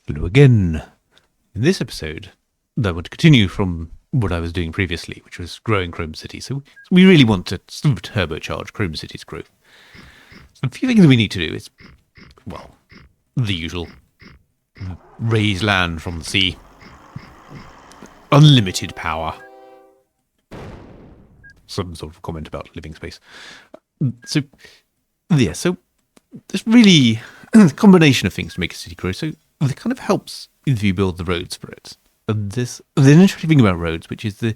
Hello again. In this episode, I want to continue from what I was doing previously, which was growing Chrome City. So we really want to sort of turbocharge Chrome City's growth. So a few things we need to do is, well, the usual. Raise land from the sea. Unlimited power. Some sort of comment about living space. So there's really a combination of things to make a city grow. So it kind of helps if you build the roads for it. And there's an interesting thing about roads, which is the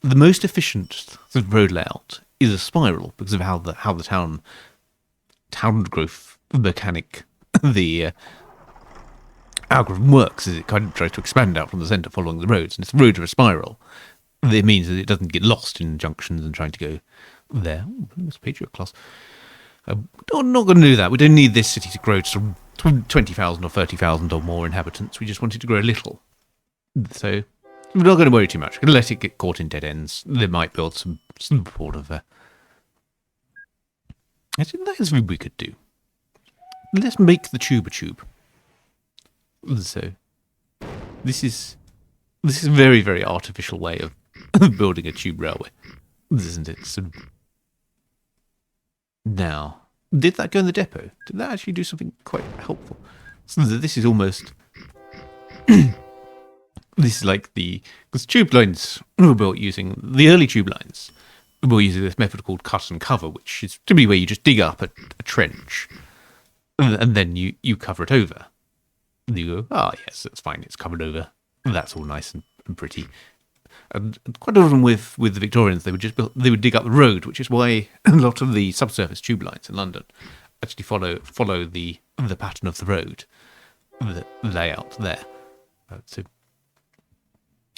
most efficient sort of road layout is a spiral because of how the town growth mechanic, the algorithm works. Is it kind of tries to expand out from the centre following the roads, and if the roads are a spiral, it means that it doesn't get lost in junctions and trying to go there. Oh, this Patriot class. We're not going to do that. We don't need this city to grow to 20,000 or 30,000 or more inhabitants. We just want it to grow a little. So we're not going to worry too much. We're going to let it get caught in dead ends. They might build some sort of actually, that is what we could do. Let's make the tube a tube. So this is a very, very artificial way of building a tube railway, isn't it? So now, did that go in the depot? Did that actually do something quite helpful? So this is almost this is like because tube lines were built using the early tube lines. Were using this method called cut and cover, which is typically where you just dig up a trench and then you cover it over. And you go, yes, that's fine, it's covered over. That's all nice and pretty. And quite often with the Victorians, they would dig up the road, which is why a lot of the subsurface tube lines in London actually follow the pattern of the road, the layout there. So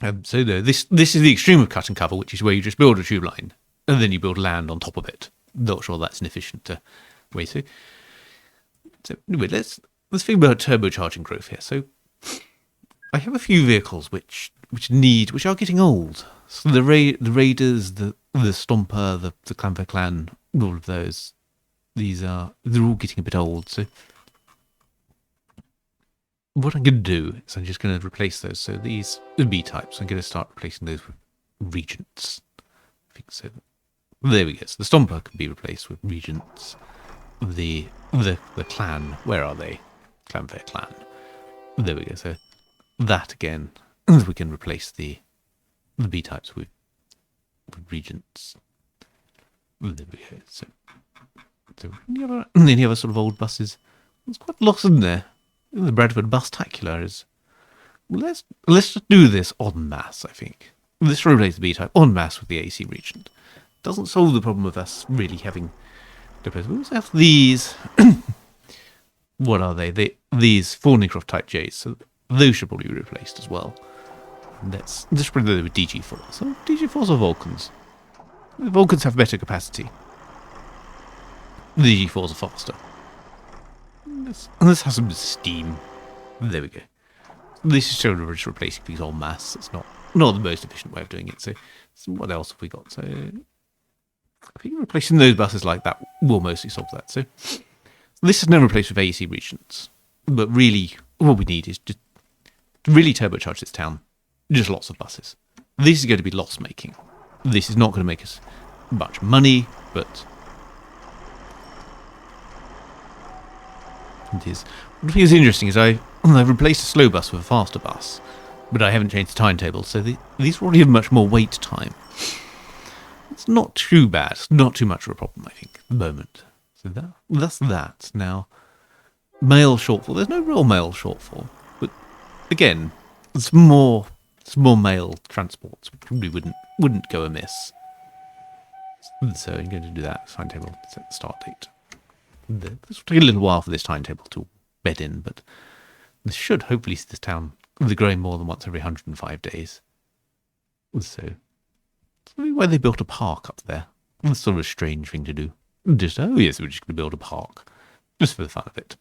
this is the extreme of cut and cover, which is where you just build a tube line and then you build land on top of it. Not sure that's an efficient way to. So anyway, let's think about turbocharging growth here. So I have a few vehicles which are getting old. So the Raiders, the Stomper, the Clan for Clan, all of those, they're all getting a bit old. So what I'm going to do is I'm just going to replace those. So these B types, I'm going to start replacing those with regents. I think so. There we go. So the Stomper can be replaced with regents. The Clan, where are they? Clan for Clan. There we go. So that again, we can replace the B types with regents. There we go. So any other sort of old buses? There's quite a lot in there. The Bradford Bustacular is. Well, let's just do this en masse. I think let's replace the B type en masse with the AC regent. Doesn't solve the problem of us really having. We also have these. What are they? These Thornycroft type J's. So those should probably be replaced as well. Let's just bring them with DG4. So DG4s or Vulcans? The Vulcans have better capacity. The DG4s are faster. Let's have some steam. There we go. This is sort of just replacing these en masse. It's not the most efficient way of doing it. So what else have we got? So I think replacing those buses like that will mostly solve that. So this is now replaced with AC regents. But really, what we need is just to really turbocharge this town. Just lots of buses. This is going to be loss-making. This is not going to make us much money, but it is. What I think is interesting is I've replaced a slow bus with a faster bus, but I haven't changed the timetable, so these already have much more wait time. It's not too bad. It's not too much of a problem, I think, at the moment. So that's that. Now, mail shortfall. There's no real mail shortfall, but again, it's more mail transports, which probably wouldn't go amiss. So I'm going to do that timetable, set the start date. This will take a little while for this timetable to bed in, but this should hopefully see this town growing more than once every 105 days. So why they built a park up there. That's sort of a strange thing to do. Just, we're just going to build a park. Just for the fun of it.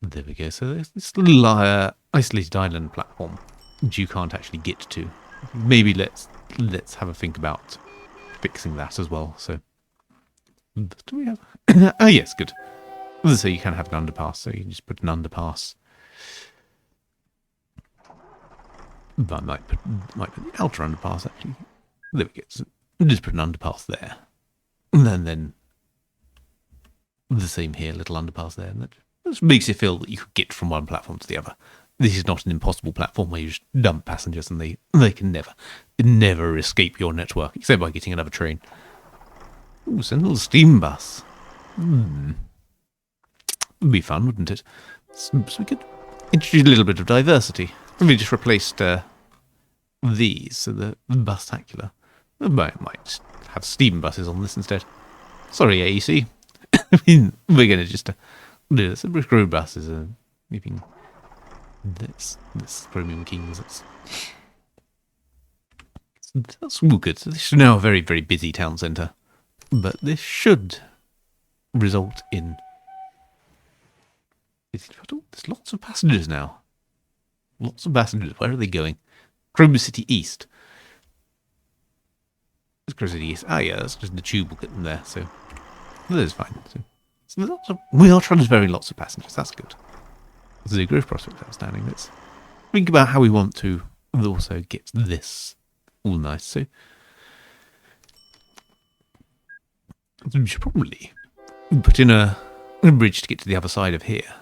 There we go. So there's this little isolated island platform which you can't actually get to. Maybe let's have a think about fixing that as well. So do we have? Oh yes, good. So you can have an underpass. So you can just put an underpass But I might put the outer underpass, actually. There we go. So just put an underpass there. And then the same here, little underpass there. And that just makes it feel that you could get from one platform to the other. This is not an impossible platform where you just dump passengers and they can never escape your network, except by getting another train. Ooh, send a little steam bus. Would be fun, wouldn't it? So we could introduce a little bit of diversity. We just replaced these, so the bustacular. I might have steam buses on this instead. Sorry, AEC. I mean, we're going to just do this. The British Road buses are moving. This Chromium Kings. That's all good. So this is now a very, very busy town centre. But this should result in... There's lots of passengers now. Lots of passengers. Where are they going? Chrome City East. It's Chrome City East. Ah, yeah, that's just the tube will get them there. So that's fine. So we are transferring lots of passengers. That's good. There's a growth prospect outstanding. Let's think about how we want to also get this all nice. So we should probably put in a bridge to get to the other side of here.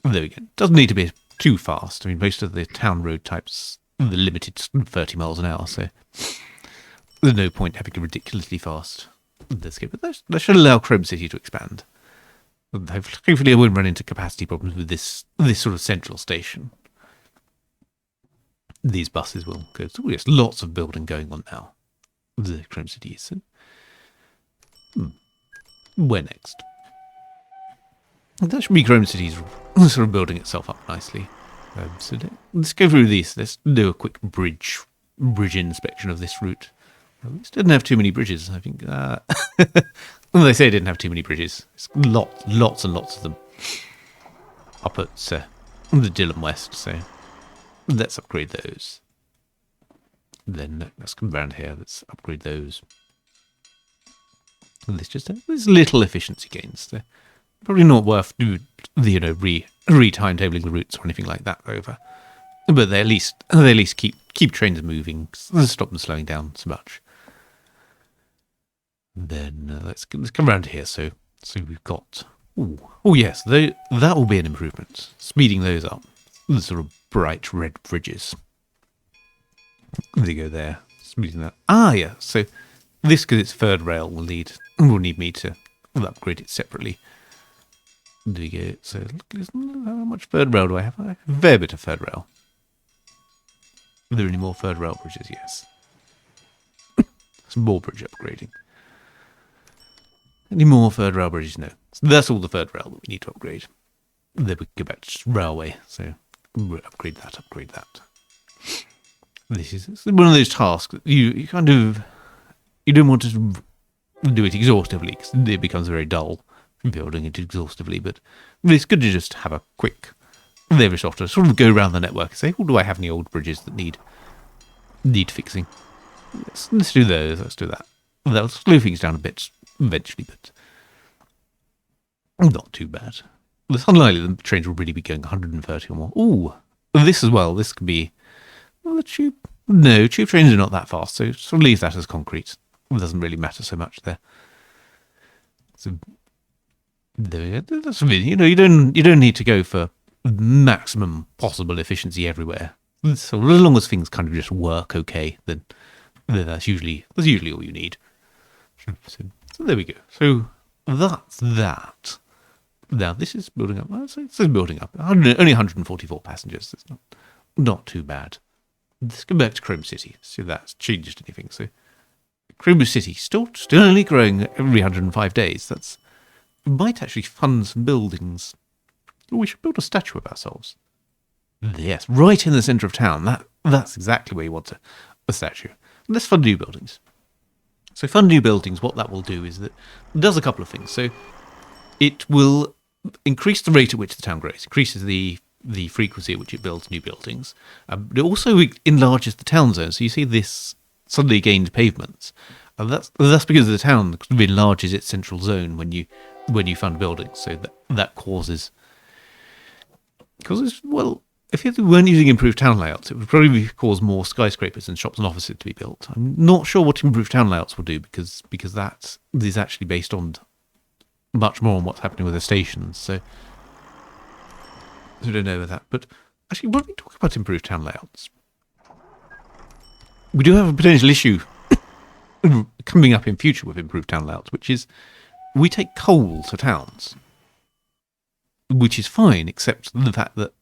There we go. Doesn't need to be too fast. I mean, most of the town road types are limited to 30 miles an hour, so there's no point having a ridiculously fast escape. But that should allow Chrome City to expand. Hopefully I won't run into capacity problems with this sort of central station. These buses will go. So yes, lots of building going on now. The Chrome City is. Where next? That should be Chrome City's sort of building itself up nicely. So let's go through these. Let's do a quick bridge inspection of this route. At least didn't have too many bridges, I think. Well, they say it didn't have too many bridges. It's lots and lots of them up at the Dillon West, so let's upgrade those. Then let's come around here, let's upgrade those. And there's little efficiency gains. They're probably not worth re-timetabling the routes or anything like that over. But they at least keep trains moving, stop them slowing down so much. Then let's come around here. So we've got oh yes, that will be an improvement. Speeding those up, the sort of bright red bridges. There you go there. Speeding that. Ah yeah. So this, because it's third rail, will need me to upgrade it separately. There you go. So how much third rail do I have? I have a fair bit of third rail. Are there any more third rail bridges? Yes. Some more bridge upgrading. Any more third rail bridges? No. So that's all the third rail that we need to upgrade. Then we can go back to railway. So upgrade that. This is one of those tasks that you don't want to do it exhaustively because it becomes very dull building it exhaustively. But it's good to just have a quick every so often sort of go around the network and say, do I have any old bridges that need fixing? Let's do those. Let's do that. That'll slow things down a bit eventually, but not too bad. It's unlikely the trains will really be going 130 or more. Ooh, this as well. This could be the tube. No, tube trains are not that fast, so sort of leave that as concrete. It doesn't really matter so much there. So there, that's you don't need to go for maximum possible efficiency everywhere. So as long as things kind of just work okay, then that's usually all you need. So there we go. So that's that. Now this is building up. It's building up. Only 144 passengers. It's not too bad. Let's go back to Chrome City. See if that's changed anything. So Chrome City still only growing every 105 days. We might actually fund some buildings. We should build a statue of ourselves. Yes, right in the centre of town. That's exactly where you want a statue. Let's fund new buildings. So fund new buildings, what that will do is that it does a couple of things. So it will increase the rate at which the town grows, increases the frequency at which it builds new buildings. But it also enlarges the town zone. So you see this suddenly gained pavements. And that's because the town enlarges its central zone when you fund buildings. So that causes well, if we weren't using improved town layouts, it would probably cause more skyscrapers and shops and offices to be built. I'm not sure what improved town layouts will do because that is actually based on much more on what's happening with the stations. So I don't know that. But actually, when we talk about improved town layouts, we do have a potential issue coming up in future with improved town layouts, which is we take coal to towns, which is fine, except the fact that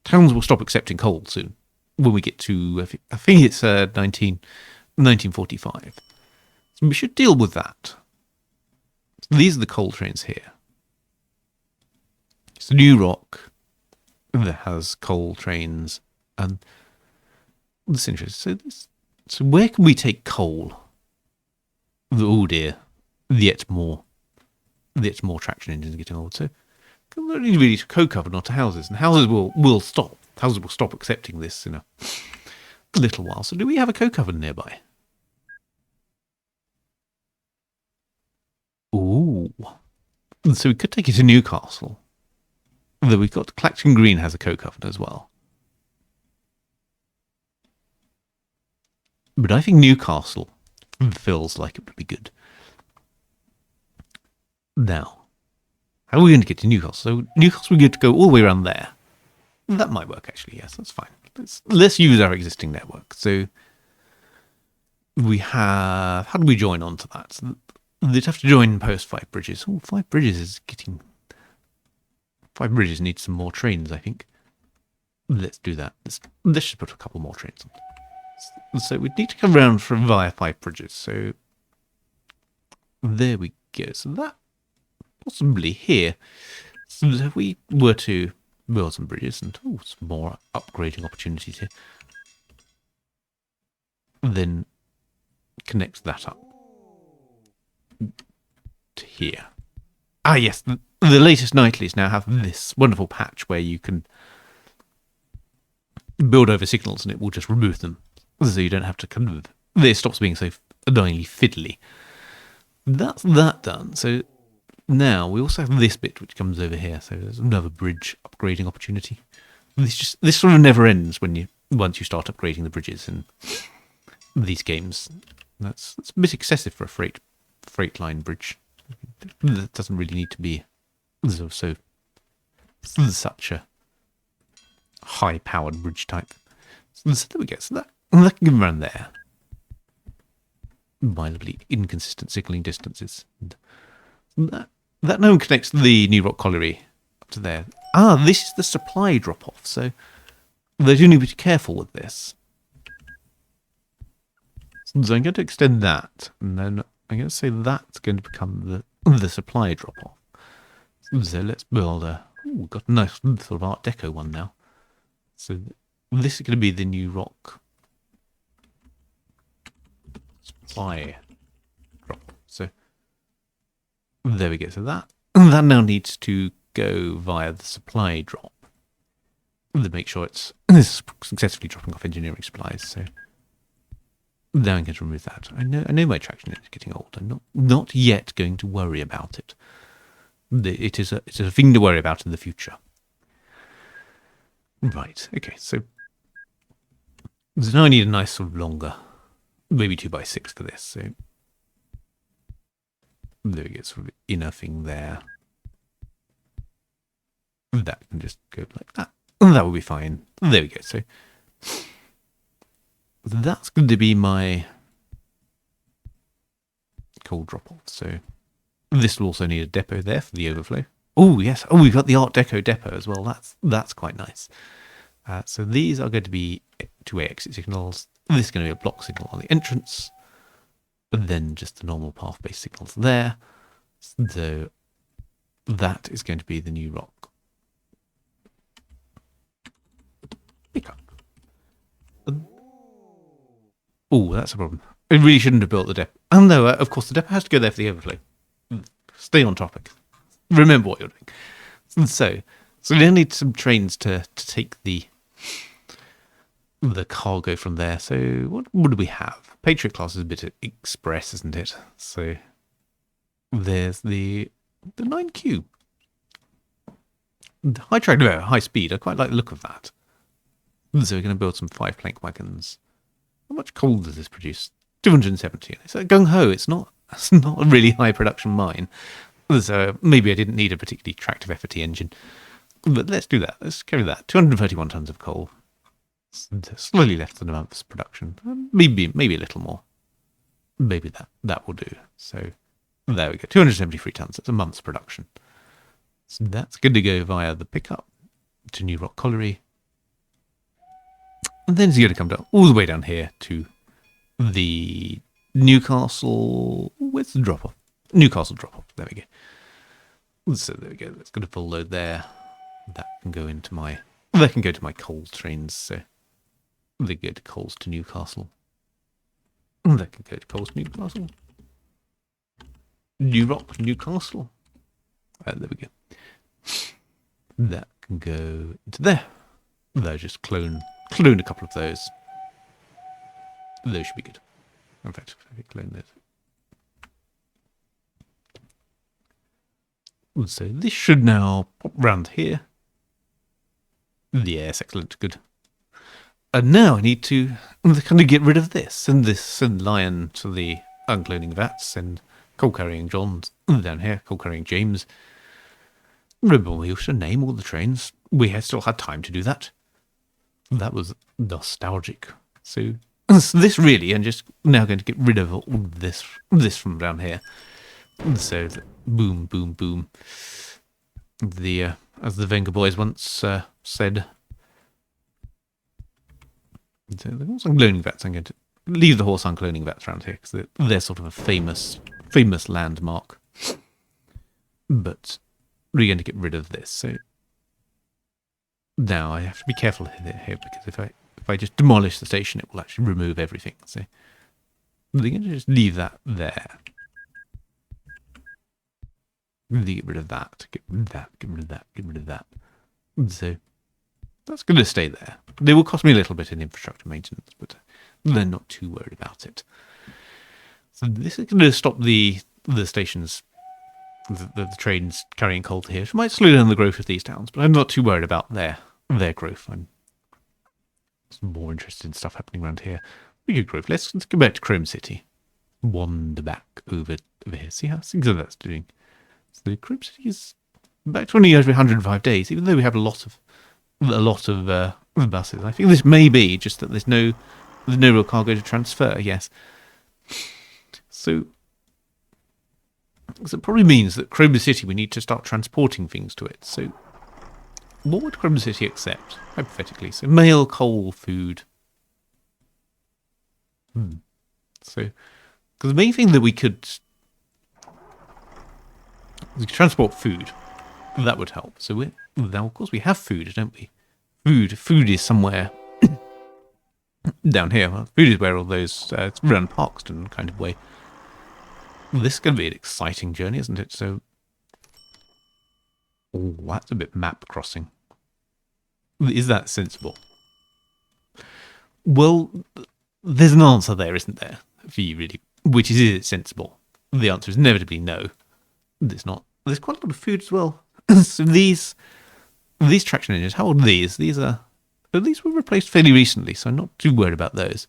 towns will stop accepting coal soon when we get to, I think it's 1945. So we should deal with that. So these are the coal trains here. It's New Rock that has coal trains, and this is interesting. So where can we take coal? Oh dear, yet more traction engines are getting old. So only really to co-covered, not to houses, and houses will stop. Houses will stop accepting this in a little while. So do we have a co-covered nearby? Ooh, so we could take it to Newcastle. Although we've got Clacton Green has a co-covered as well. But I think Newcastle feels like it would be good. Now, how are we going to get to Newcastle? So Newcastle, we get to go all the way around there. That might work, actually. Yes, that's fine. Let's use our existing network. So we have... How do we join onto that? So they'd have to join post 5 bridges. Oh, 5 bridges is getting... 5 bridges need some more trains, I think. Let's do that. Let's just put a couple more trains on. So we need to come around from via 5 bridges. So there we go. So that possibly here. So if we were to build some bridges and some more upgrading opportunities here, then connect that up to here. Ah, yes, the latest nightlies now have this wonderful patch where you can build over signals and it will just remove them. So you don't have to kind of... It stops being so annoyingly fiddly. That's that done. So now we also have this bit which comes over here. So there's another bridge upgrading opportunity. This sort of never ends once you start upgrading the bridges in these games. That's a bit excessive for a freight line bridge. That doesn't really need to be so such a high powered bridge type. So there we go. So that can go around there. Mildly inconsistent signalling distances. And that now connects the New Rock Colliery up to there. Ah, this is the supply drop off. So they do need to be careful with this. So I'm going to extend that, and then I'm going to say that's going to become the supply drop off. So let's build we've got a nice sort of Art Deco one now. So this is going to be the New Rock supply drop. So there we go. So that now needs to go via the supply drop to make sure it's successfully dropping off engineering supplies. So now I'm going to remove that. I know my traction is getting old. I'm not yet going to worry about it. It is a thing to worry about in the future. Right. Okay. So now I need a nice sort of longer, maybe 2x6 for this. So there we go. Sort of inner thing there. That can just go like that. That will be fine. There we go. So that's going to be my coal drop-off. So this will also need a depot there for the overflow. Oh, yes. Oh, we've got the Art Deco depot as well. That's quite nice. So these are going to be two-way exit signals. This is going to be a block signal on the entrance. And then just the normal path-based signals there. So that is going to be the New Rock pickup. Oh, that's a problem. I really shouldn't have built the depot. And though, of course, the depot has to go there for the overflow. Stay on topic. Remember what you're doing. So we now need some trains to take the cargo from there. So what do we have? Patriot class is a bit express, isn't it? So there's the 9Q. High track, no, high speed. I quite like the look of that. So we're going to build some 5-plank wagons. How much coal does this produce? 270. It's like gung-ho. It's not a really high production mine. So maybe I didn't need a particularly tractive FAT engine. But let's do that. Let's carry that. 231 tons of coal. Slightly less than a month's production. Maybe a little more. Maybe that will do. So there we go. 273 tons. That's a month's production. So that's going to go via the pickup to New Rock Colliery. And then it's going to come down all the way down here to the Newcastle. Where's the drop off? Newcastle drop off. There we go. So there we go. That's got a full load there. That can go into my. That can go to my coal trains. So they go to coals to Newcastle. That can go to coals to Newcastle. New Rock, Newcastle. There we go. That can go into there. They'll just clone a couple of those. Those should be good. In fact, if I clone those. So this should now pop round here. Yes, excellent, good. And now I need to kind of get rid of this and Lion to the uncloning vats and coal carrying John down here, coal carrying James. Remember, we used to name all the trains. We had still had time to do that. That was nostalgic. So this really, I'm just now going to get rid of all this from down here. So boom, boom, boom. As the Venga boys once said. So the horse uncloning vats, I'm going to leave the horse uncloning vats around here because they're sort of a famous landmark. But we're going to get rid of this. So now I have to be careful here because if I just demolish the station, it will actually remove everything. So we're going to just leave that there. Get rid of that. Get rid of that. Get rid of that. Get rid of that. So that's going to stay there. They will cost me a little bit in infrastructure maintenance, but they're not too worried about it. So this is going to stop the stations, the trains carrying coal to here. It might slow down the growth of these towns, but I'm not too worried about their growth. I'm more interested in stuff happening around here. We good growth. Let's go back to Chrome City. Wander back over here. See how that's doing. So the Chrome City is back to only over 105 days, even though we have a lot of buses. I think this may be just that there's no real cargo to transfer. Yes. So it probably means that Chrome City, we need to start transporting things to it. So what would Chrome City accept, hypothetically? So mail, coal, food. So, because the main thing that we could transport food. That would help. So now, of course, we have food, don't we? Food is somewhere down here. Well, food is where all those it's around Parkston kind of way. Well, this is going to be an exciting journey, isn't it? So, that's a bit map crossing. Is that sensible? Well, there's an answer there, isn't there? For you, really. Which is it sensible? The answer is inevitably no. It's not. There's quite a lot of food as well. So these traction engines, how old are these? These were replaced fairly recently, so I'm not too worried about those.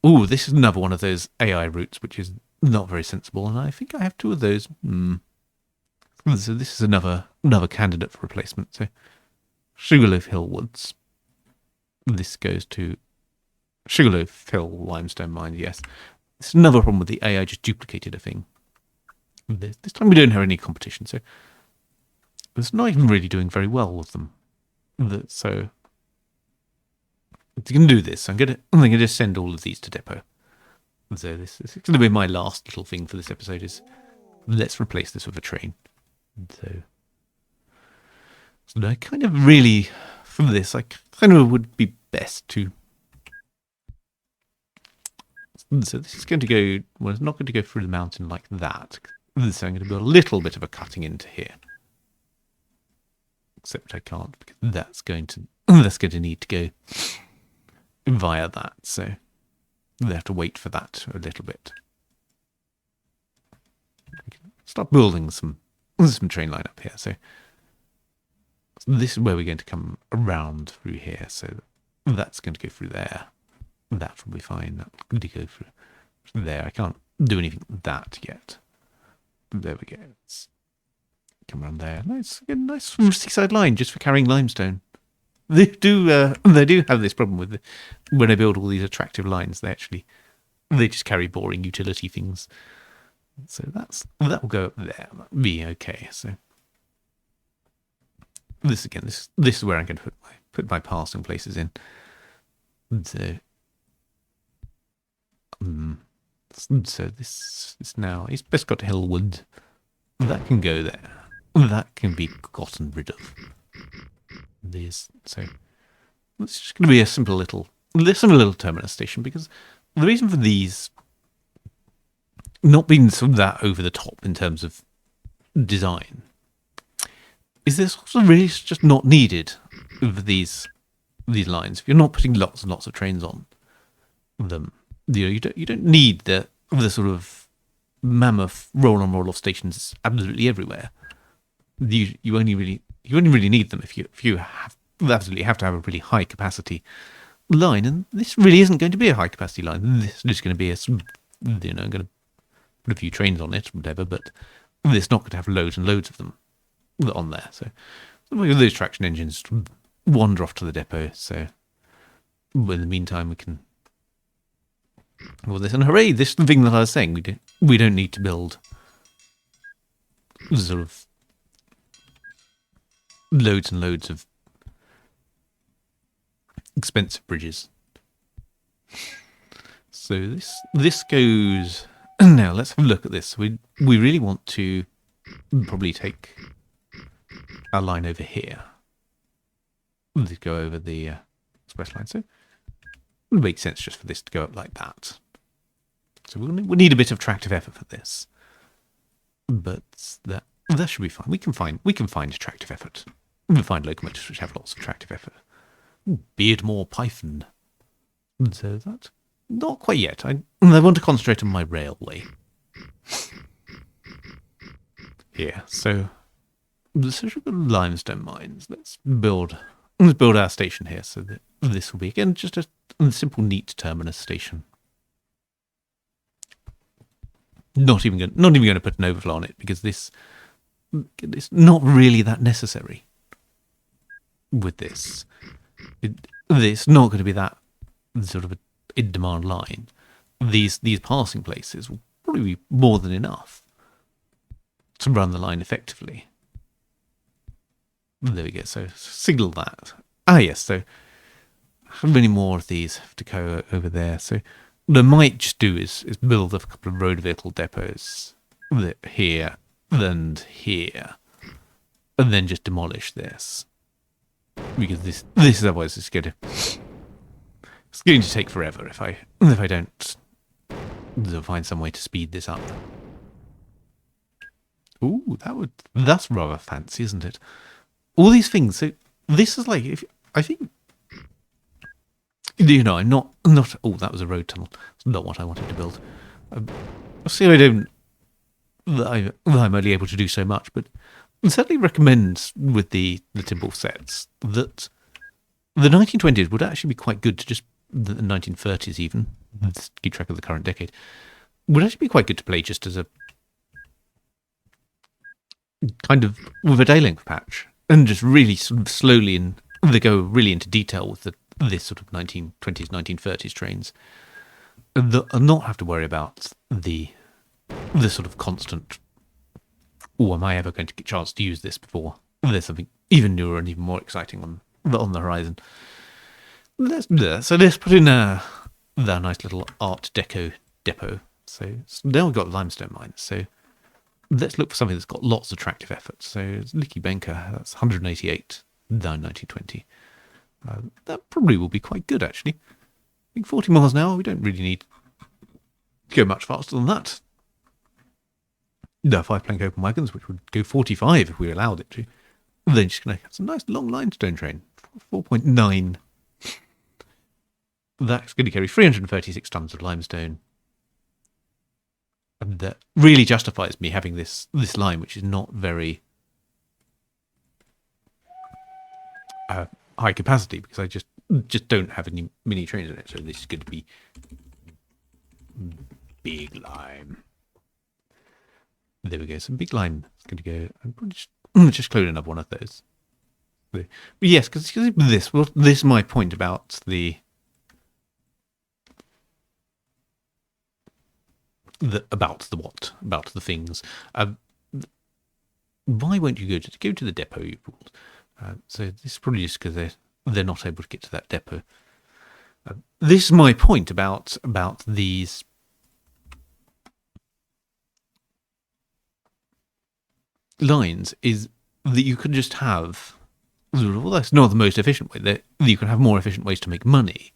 Oh, this is another one of those AI routes, which is not very sensible, and I think I have two of those. So this is another candidate for replacement. So Sugarloaf Hill Woods. This goes to Sugarloaf Hill Limestone Mine. Yes, it's another problem with the AI just duplicated a thing. This time we don't have any competition, so it's not even really doing very well with them. So it's going to do this. I'm going to just send all of these to depot. So this is going to be my last little thing for this episode. Is let's replace this with a train. So I kind of really, for this, I kind of would be best to. So this is going to go. Well, it's not going to go through the mountain like that. So I'm going to build a little bit of a cutting into here. Except I can't because that's going to need to go via that. So they have to wait for that a little bit. Start building some train line up here. So this is where we're going to come around through here. So that's going to go through there. That will be fine. That's going to go through there. I can't do anything with that yet. There we go. Let's come around there. Nice, a nice seaside line just for carrying limestone. They do have this problem with when I build all these attractive lines. They just carry boring utility things. So that will go up there. That'll be okay. So this is where I'm going to put my passing places in. So so this now it's best got Hillwood. That can go there. That can be gotten rid of. So it's just going to be a simple little terminus station, because the reason for these not being sort of that over the top in terms of design is this also really just not needed for these lines. If you're not putting lots and lots of trains on them, you don't need the sort of mammoth roll on roll off stations absolutely everywhere. You only really need them if you absolutely have to have a really high capacity line, and this really isn't going to be a high capacity line. This is just going to be I'm going to put a few trains on it, whatever, but it's not going to have loads and loads of them on there. So those traction engines wander off to the depot. So in the meantime, we can this, and hooray! This is the thing that I was saying. We don't need to build sort of loads and loads of expensive bridges. So this goes. Now let's have a look at this. We really want to probably take our line over here. Let's go over the express line. So it would make sense just for this to go up like that. So we'll need a bit of tractive effort for this, but that should be fine. We can find tractive effort. We can find locomotives which have lots of tractive effort. Beardmore Python. So that not quite yet. I want to concentrate on my railway here. So the limestone mines. Let's build our station here. So that this will be again just a simple, neat terminus station. Not even going to put an overflow on it, because it's not really that necessary. With this, it's not going to be that sort of a in-demand line. These passing places will probably be more than enough to run the line effectively. There we go. So signal that. Ah, yes. So how many more of these have to go over there? So what I might just do is build a couple of road vehicle depots here and here, and then just demolish this, because this is otherwise it's going to take forever if I don't find some way to speed this up. Ooh, that's rather fancy, isn't it? All these things. So this is like, I think, I'm not. Oh, that was a road tunnel. It's not what I wanted to build. I see that I'm only able to do so much, but I certainly recommend with the Timberwolf sets that the 1920s would actually be quite good to just, the 1930s even, let's keep track of the current decade, would actually be quite good to play just as a kind of with a day length patch, and just really sort of slowly, and they go really into detail with this sort of 1920s, 1930s trains, and not have to worry about the sort of constant, am I ever going to get a chance to use this before there's something even newer and even more exciting on the horizon. So let's put in that nice little Art Deco depot. So now we've got limestone mines. So let's look for something that's got lots of tractive effort. So Licky Benker, that's 188 down 1920. That probably will be quite good, actually. I think 40 miles an hour, we don't really need to go much faster than that. The 5-plank open wagons, which would go 45 if we allowed it to. Then just going to have some nice long limestone train. 4.9. That's going to carry 336 tons of limestone. And that really justifies me having this line, which is not very high capacity because I just don't have any mini trains in it. So this is going to be big lime. There we go. So big lime is going to go. I'm probably just clone another one of those. But yes, because this is my point about the things. Why won't you go to the depot you pulled? So this is probably just because they're not able to get to that depot. This is my point about these lines, is that you could just have, well, that's not the most efficient way. That you can have more efficient ways to make money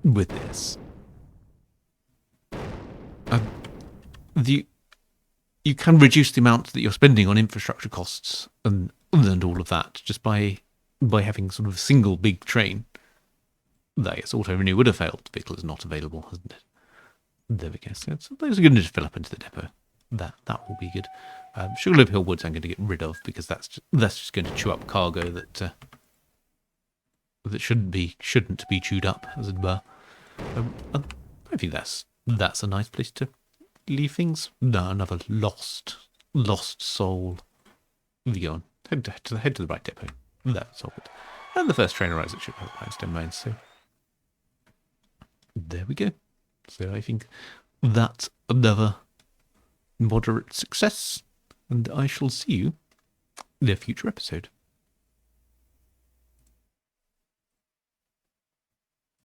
with this. You can reduce the amount that you're spending on infrastructure costs and all of that just by having sort of a single big train. That is, auto renew would have failed. The vehicle is not available, hasn't it? There we go. So those are going to just fill up into the depot. That will be good. Sugarloaf Hill Woods I'm going to get rid of because that's just going to chew up cargo that shouldn't be chewed up, as it were. I think that's a nice place to leave things. No, another lost soul. Here we go on. Head to the right depot. That's all good. And the first train arrives at Sugarloaf Limestone Mines. So there we go. So I think that's another moderate success, and I shall see you in a future episode.